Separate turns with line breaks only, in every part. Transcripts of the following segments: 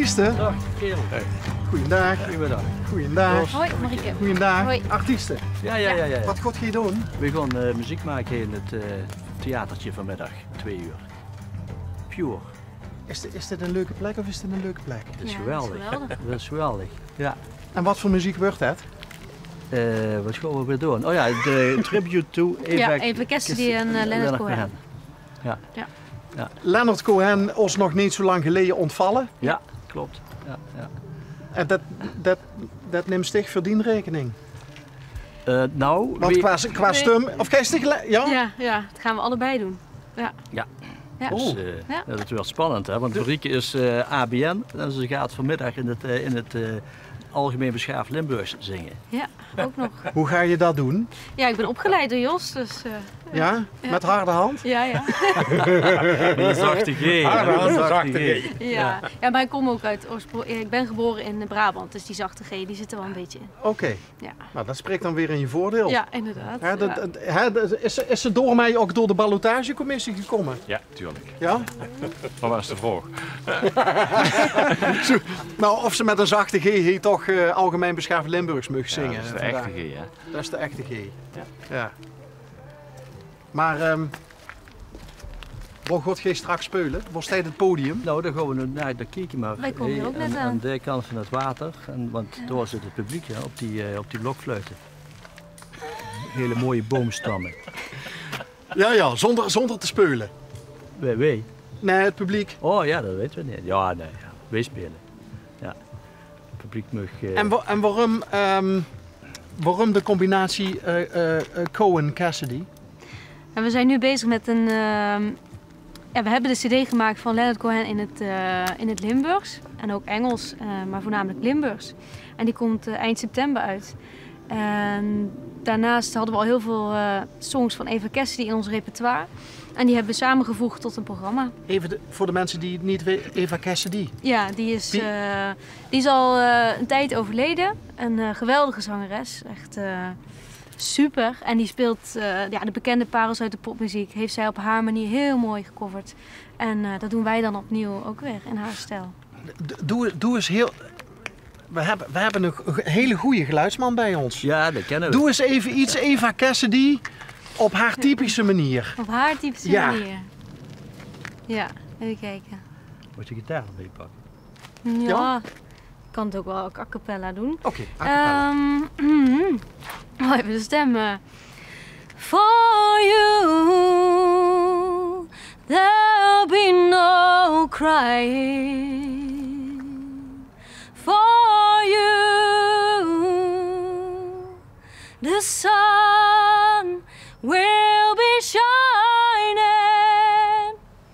artiesten.
Dag, kerel. Hey.
Goeiedag.
Goedemiddag.
Goeiedag.
Hoi, Marieke.
Goeiedag.
Hoi.
Artiesten.
Ja.
Wat gaat je doen?
We gaan muziek maken in het theatertje vanmiddag, 2 uur. Pure.
Is dit een leuke plek of is dit een leuke plek?
Dat is
Ja,
geweldig.
dat is geweldig.
Dat is geweldig. Ja.
En wat voor muziek wordt het?
Wat gaan we weer doen? Oh ja, de tribute to
Eva Cassidy en Leonard Cohen.
Ja.
Leonard Cohen is nog niet zo lang geleden ontvallen.
Ja, klopt. Ja.
En dat neemt sticht verdienrekening.
Nou,
Want qua stem... Of ga je sticht... Ja?
Ja, dat gaan we allebei doen. Ja.
Dus, dat is wel spannend, hè? Want Marieke is ABN en ze gaat vanmiddag in het Algemeen Beschaafd Limburgs zingen.
Ja, ook nog.
Hoe ga je dat doen?
Ja, ik ben opgeleid door Jos, dus...
Ja? Met harde hand?
Ja.
Dat is zachte G.
Ja, maar ik kom ook uit oorsprong. Ik ben geboren in Brabant, dus die zachte G die zit er wel een beetje in.
Oké.
Ja.
Nou, dat spreekt dan weer in je voordeel.
Ja, inderdaad.
Is ze door mij ook door de ballotagecommissie gekomen?
Ja, tuurlijk.
Ja?
Maar waar is de vraag?
Nou, of ze met een zachte G hier toch Algemeen Beschaafd Limburgs mag zingen.
Ja, dat is de echte G, hè?
Dat is de echte G. Ja. Maar, waar gaat je straks spelen? Waar staat het podium?
Nou, dan gaan we naar de kijken maar.
Wij komen hier ook net aan.
Aan de kant van het water, want daar zit het publiek op die blokfluiten. Hele mooie boomstammen.
Ja, zonder te spelen.
Wij?
Nee, het publiek.
Oh ja, dat weten we niet. Ja, wij spelen. Ja. Het publiek mag...
En waarom de combinatie Cohen-Cassidy?
En we zijn nu bezig met een... we hebben de cd gemaakt van Leonard Cohen in het Limburgs. En ook Engels, maar voornamelijk Limburgs. En die komt eind september uit. En daarnaast hadden we al heel veel songs van Eva Cassidy in ons repertoire. En die hebben we samengevoegd tot een programma.
Even voor de mensen die het niet weten, Eva Cassidy.
Ja, die is al een tijd overleden. Een geweldige zangeres. Echt super. En die speelt de bekende parels uit de popmuziek. Heeft zij op haar manier heel mooi gecoverd. En dat doen wij dan opnieuw ook weer in haar stijl.
Doe eens heel... We hebben een hele goede geluidsman bij ons.
Ja, dat kennen we.
Doe eens even iets Eva Cassidy op haar typische manier.
Op haar typische manier. Ja, even kijken.
Moet je gitaar erbij pakken?
Ja, ik kan het ook wel a cappella doen.
Oké, a cappella.
Even de stem. For you, there'll be no crying. For you, the sun will be shining.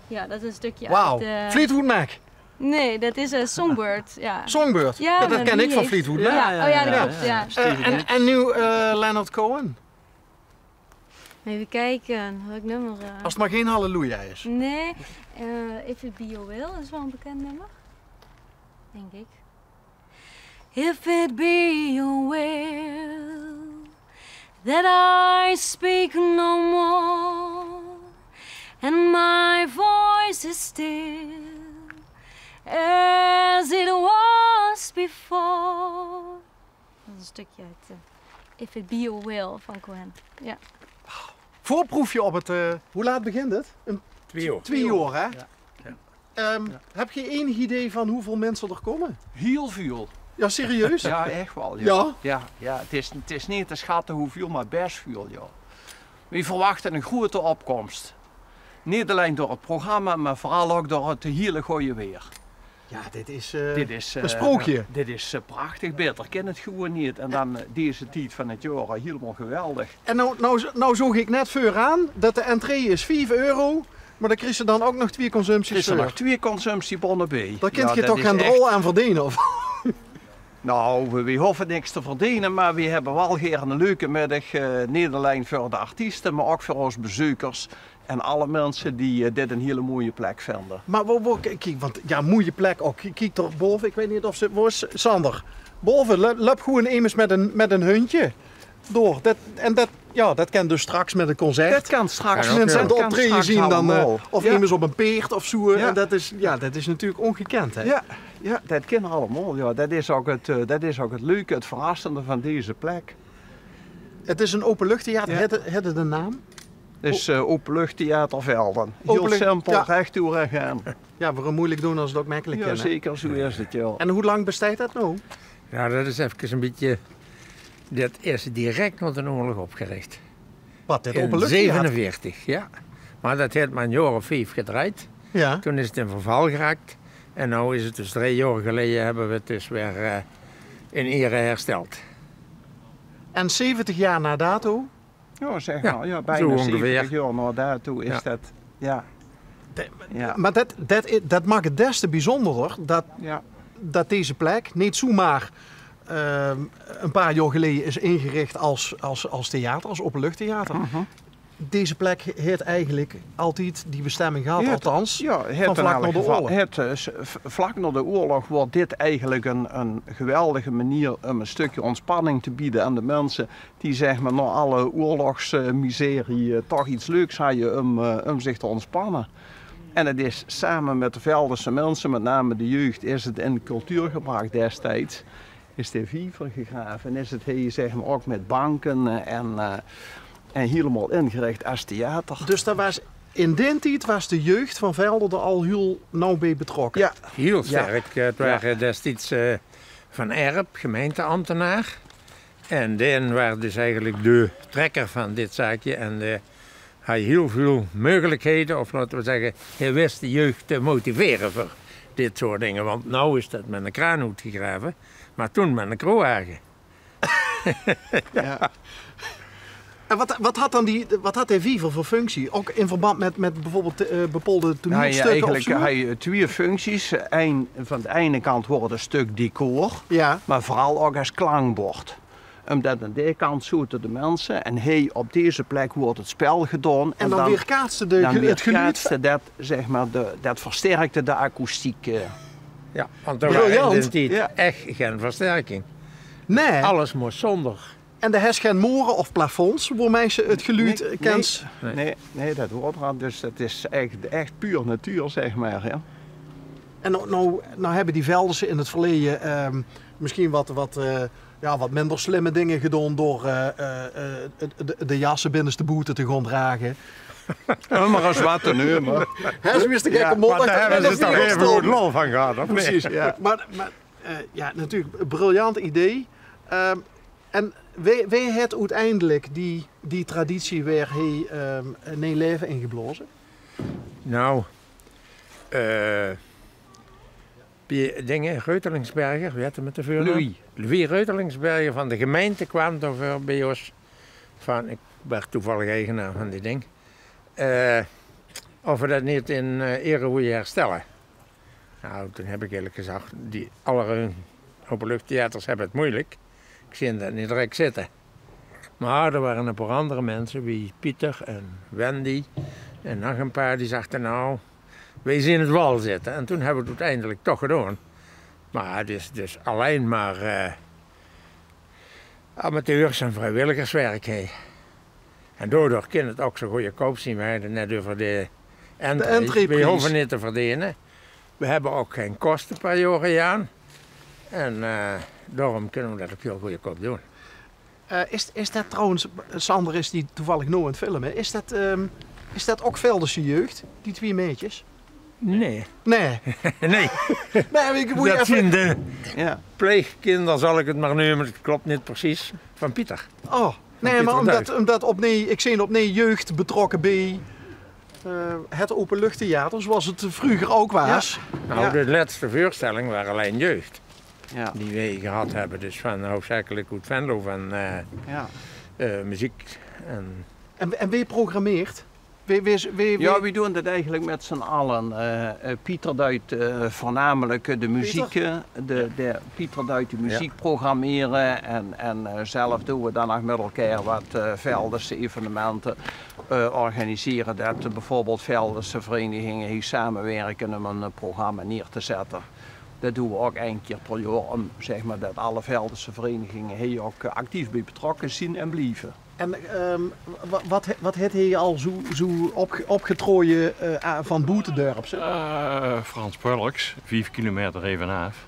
Ja, dat is een stukje
Wauw,
uit...
Fleetwood Mac.
Nee, dat is Songbird. Ja.
Songbird? Ja, dat ken ik van Fleetwood Mac.
Ja, dat klopt. Ja.
En nu Leonard Cohen.
Even kijken, welk nummer?
Als het maar geen halleluja is.
Nee, If It Be Your Will is wel een bekend nummer. Denk ik. If it be your will that I speak no more and my voice is still as it was before. Dat is een stukje uit If It Be Your Will van Cohen. Ja.
Voorproefje op het... hoe laat begint het?
2 uur.
2 uur, hè?
Ja.
Heb je enig idee van hoeveel mensen er komen?
Heel veel.
Ja, serieus?
Ja, echt wel. Ja, het is niet te schatten hoeveel, maar best veel. Ja. We verwachten een grote opkomst. Niet alleen door het programma, maar vooral ook door het hele goede weer.
Ja, dit is
een
sprookje.
Dit is prachtig, beter ken het gewoon niet. En dan deze tijd van het jaar helemaal geweldig.
En nou zag ik net vooraan dat de entree is €5, maar dan krijg je dan ook nog 2 consumpties.
Er zijn nog 2 consumptiebonnen bij.
Daar kun je toch geen rol aan verdienen? Of?
Nou, we hoeven niks te verdienen, maar we hebben wel een leuke middag. Niet alleen voor de artiesten, maar ook voor ons bezoekers. En alle mensen die dit een hele mooie plek vinden.
Maar kijk, want ja, mooie plek ook. Kijk er boven, ik weet niet of ze... Waar is Sander? Boven, loop gewoon eens met een hondje door. Dat kan dus straks met een concert.
Dat kan straks.
Als mensen aan het optreden zien dan... of
ja.
iemand op een peert of zo.
Ja.
Dat is natuurlijk ongekend, hè?
Ja. Ja, dat kan allemaal. Ja. Dat is ook het leuke, het verrassende van deze plek.
Het is een openluchttheater. Ja. Het de naam?
Het is Openluchttheater Velden. Heel simpel, ja. Recht toe, recht aan.
Ja, waarom moeilijk doen als het ook makkelijk kan.
Ja, zeker, zo is het, ja.
En hoe lang bestaat dat nou?
Nou, dat is even een beetje... Dat is direct na de oorlog opgericht.
Wat, dit
in
openluchttheater?
47, ja. Maar dat heeft maar een jaar of 5 gedraaid. Ja. Toen is het in verval geraakt. En nu is het dus 3 jaar geleden hebben we het dus weer in ere hersteld.
En 70 jaar na dato?
Ja, zeg maar. Ja, bijna 70 jaar na dato is dat. Ja.
Maar dat maakt het des te bijzonderer dat deze plek niet zomaar een paar jaar geleden is ingericht als theater, als openluchttheater. Deze plek heeft eigenlijk altijd die bestemming gehad, althans, van vlak na de oorlog.
Vlak na de oorlog wordt dit eigenlijk een geweldige manier om een stukje ontspanning te bieden aan de mensen die zeg maar na alle oorlogsmiserie toch iets leuks hebben om zich te ontspannen. En het is samen met de Veldense mensen, met name de jeugd, is het in de cultuur gebracht destijds. Is de viever gegraven en is het hier zeg maar ook met banken en helemaal ingericht als theater.
Dus dat was, in die tijd was de jeugd van Velden er al heel nauw bij betrokken?
Ja, heel sterk. Ja. Het waren destijds Van Erp, gemeenteambtenaar. En die waren dus eigenlijk de trekker van dit zaakje. En hij had heel veel mogelijkheden, of laten we zeggen, hij wist de jeugd te motiveren voor dit soort dingen. Want nu is dat met een kraan uitgegraven, maar toen met een kroonwagen.
Ja. En wat had die Wiever voor functie? Ook in verband met bijvoorbeeld bepaalde toneelstukken?
Eigenlijk hij twee functies. Van de ene kant wordt een stuk decor, maar vooral ook als klankbord. Omdat aan de kant zoeten de mensen en op deze plek wordt het spel gedaan.
En dan weerkaatste het geluid?
Dat versterkte de akoestiek.
Ja, want er was in die tijd echt geen versterking.
Nee.
Alles moest zonder.
En de heeft geen moren of plafonds waarmee ze het geluid kent?
Nee, dat wordt er. Dus het is echt puur natuur, zeg maar. Ja.
En nou hebben die Veldense in het verleden misschien wat minder slimme dingen gedaan door de jassen binnenste boete te gaan dragen.
Maar als wat te nemen.
Ze wisten gekke mond.
Maar daar hebben ze toch even goed lol van gehad, of
precies, ja. Maar natuurlijk, een briljant idee. En wie heeft uiteindelijk die traditie weer in een leven ingeblazen?
Nou, Reutelingsberger, wie had het met de voornaam? Louis Reutelingsberger van de gemeente kwam toch bij ons van, ik werd toevallig eigenaar van die ding, of we dat niet in ere willen herstellen. Nou, toen heb ik eerlijk gezegd, alle openluchttheaters hebben het moeilijk. Ik zie dat niet direct zitten. Maar er waren een paar andere mensen, wie Pieter en Wendy en nog een paar, die zachten nou, wij zien het wel zitten. En toen hebben we het uiteindelijk toch gedaan. Maar het is dus alleen maar amateurs en vrijwilligerswerk. He. En daardoor kan het ook zo goedkoop zien. We hadden net over de entree. We hoeven niet te verdienen. We hebben ook geen kosten per jaar aan. En daarom kunnen we dat ook heel goedkoop doen.
Is dat trouwens, Sander is die toevallig nu aan het filmen, is dat ook Veldense jeugd, die twee meisjes?
Nee.
Nee?
Nee. Dat zijn de pleegkinderen, zal ik het maar noemen, het klopt niet precies, van Pieter.
Oh, nee, maar omdat ik zie opnieuw jeugd betrokken bij het openluchttheater, zoals het vroeger ook was.
Ja. Nou, de laatste voorstelling waren alleen jeugd. Ja. Die wij gehad hebben, dus van hoofdzakelijk uit Venlo van muziek.
En wie programmeert?
We doen dat eigenlijk met z'n allen. Pieter duidt voornamelijk de muziek, Pieter duidt de muziek programmeren en zelf doen we dan nog met elkaar wat Veldense evenementen organiseren. Dat bijvoorbeeld Veldense verenigingen hier samenwerken om een programma neer te zetten. Dat doen we ook 1 keer per jaar om zeg maar, dat alle Veldense verenigingen hier ook actief bij betrokken zijn en blijven.
En wat heeft hij al zo opgetrooien van Boetendorp?
Frans Pulks, 5 kilometer even af.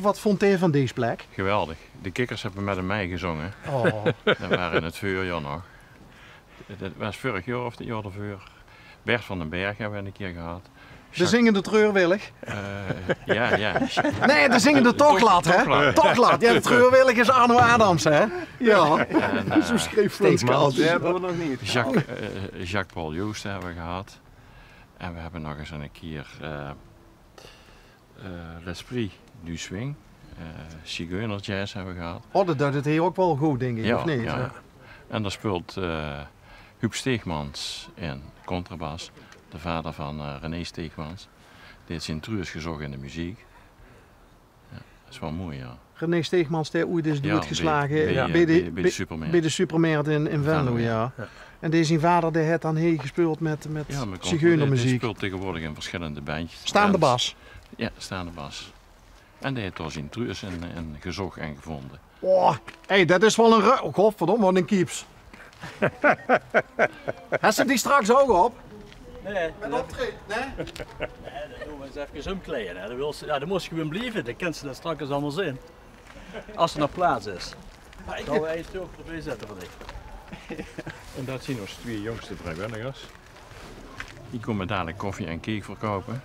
Wat vond hij van deze plek?
Geweldig. De kikkers hebben met mij gezongen.
Oh.
Dat waren in het voorjaar nog. Dat was vorig jaar of het jaar ervoor. Bert van den Berg hebben we een keer gehad.
De zingende treurwillig?
Ja.
Nee, de zingende Tochlat, hè? Tochlat. Ja, de treurwillig is Arno Adams, hè? Ja. Zo schreef Steekmans.
Dat hebben we nog niet.
Jacques-Paul Joost hebben we gehad. En we hebben nog eens een keer L'Esprit du Swing. Zigeuner Jazz hebben we gehad.
Oh, dat doet het hier ook wel goed, denk ik, of niet?
Ja. En daar speelt Huub Steegmans in, contrabas. De vader van René Steegmans. Die heeft zijn truus gezocht in de muziek. Ja, dat is wel mooi, ja.
René Steegmans, die ooit is doodgeslagen
bij de Supermarkt.
Bij de Supermarkt in Venlo, ja. En deze zijn vader die heeft dan heel gespeeld met zigeunermuziek.
Hij speelt tegenwoordig in verschillende bandjes.
Staande bas?
Ja, staande bas. En die heeft door zijn truus en gezocht en gevonden.
Oh, hey, dat is wel een godverdomme, wat een kieps. Heb ze die straks ook op?
Nee.
Met optreden, nee?
Nee, dat doen we eens even omkleden. Dan moest je gewoon blijven, dan kan ze dat straks allemaal zien. Als er nog plaats is. Dan we een stuk erbij zetten van ik.
En dat zien onze 2 jongste vrijwilligers. Die komen dadelijk koffie en cake verkopen.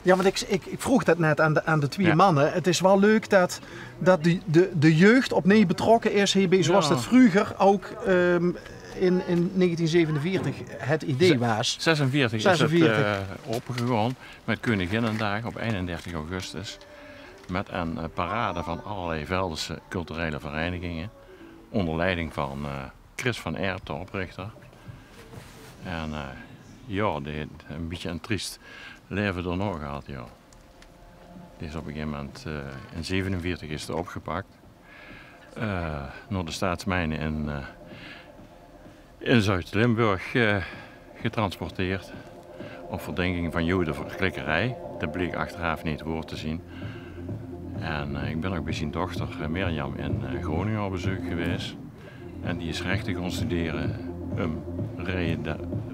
Ja, want ik vroeg dat net aan de 2 mannen. Het is wel leuk dat de jeugd opnieuw betrokken is hierbij, zoals dat vroeger ook in 1947 het idee was.
46 is het opengegaan met Koninginnendag op 31 augustus. Met een parade van allerlei Veldense culturele verenigingen. Onder leiding van Chris van Aert, de oprichter. En die heeft een beetje een triest leven er nog gehad, ja. Die is op een gegeven moment, in 47 is het opgepakt. Naar de staatsmijnen in Zuid-Limburg getransporteerd. Op verdenking van jodenverklikkerij. Dat bleek achteraf niet woord te zien. En ik ben ook bij zijn dochter Mirjam in Groningen op bezoek geweest. En die is rechten gaan studeren.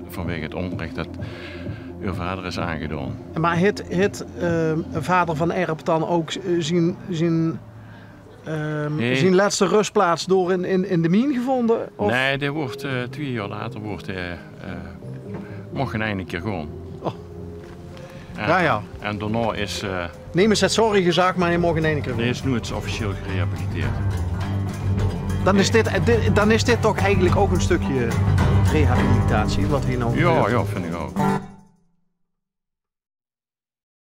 Vanwege het onrecht dat uw vader is aangedaan.
Maar heeft vader van Erp dan ook zijn laatste rustplaats door in de mine gevonden? Of?
Nee, die wordt 2 jaar later mocht een einde keer gaan.
Oh.
Ja. En daarna is...
Neem eens het sorry gezegd, maar je mag in één keer.
Nee, is nu het officieel gerehabiliteerd.
Dan is dit toch eigenlijk ook een stukje rehabilitatie, wat hier nou gebeurt?
Ja, vind ik ook.